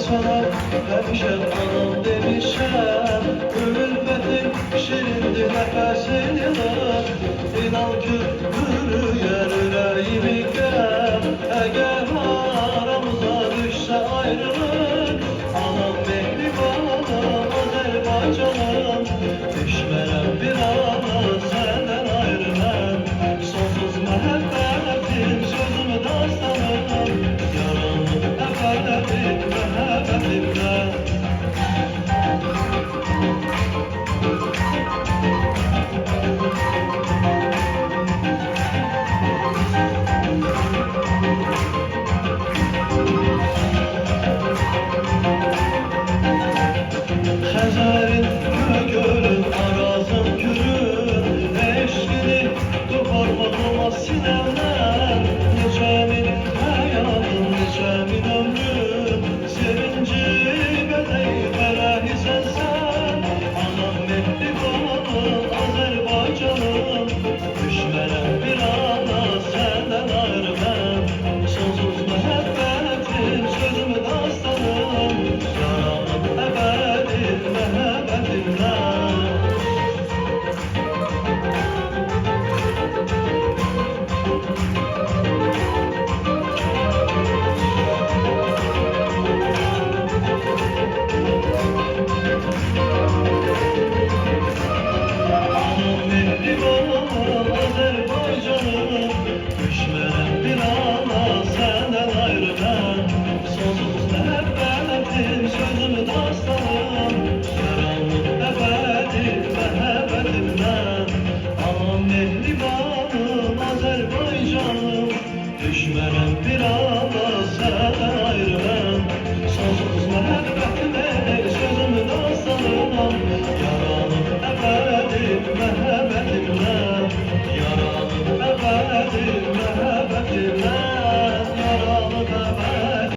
sana həmişə anam demişəm. Ülfətin şirindir nəfəsin ilan. İnan ki bürüyər ürəyimi qəm. Əgər aramıza düşsə ayrılıq, anam mehribanım, Azərbaycanım. Düşmərəm bir ana səndən ayrı mən. Sonsuz məhəbbətim, sözümü dastanım. Yaranım əbədim, məhəbbətimdən. Xəzərin gölün, Arazın gülün, eşqini qoparmağıma sinəmdən. Necə min həyatım, necə min ömrüm, sevinci bədəyi fərəhi sənsən. Anam mehribanım, Azərbaycanım. Düşmərəm bir ana səndən ayrı mən. Sonsuz məhəbbətim, sözümü dastanım. Yaranım əbədim, məhəbbətimdən. Anam mehribanım, Azərbaycanım. Düşmərəm bir ana səndən ayrı mən. Sonsuz məhəbbətim, sözümü dastanım. Yaranım əbədim, məhəbbətimdən. Anam mehribanım, Azərbaycanım. Düşmərəm bir ana səndən ayrı mən. Sonsuz məhəbbətim, sözümü dastanım. Yaranım əbədim, məhəbbətimdən.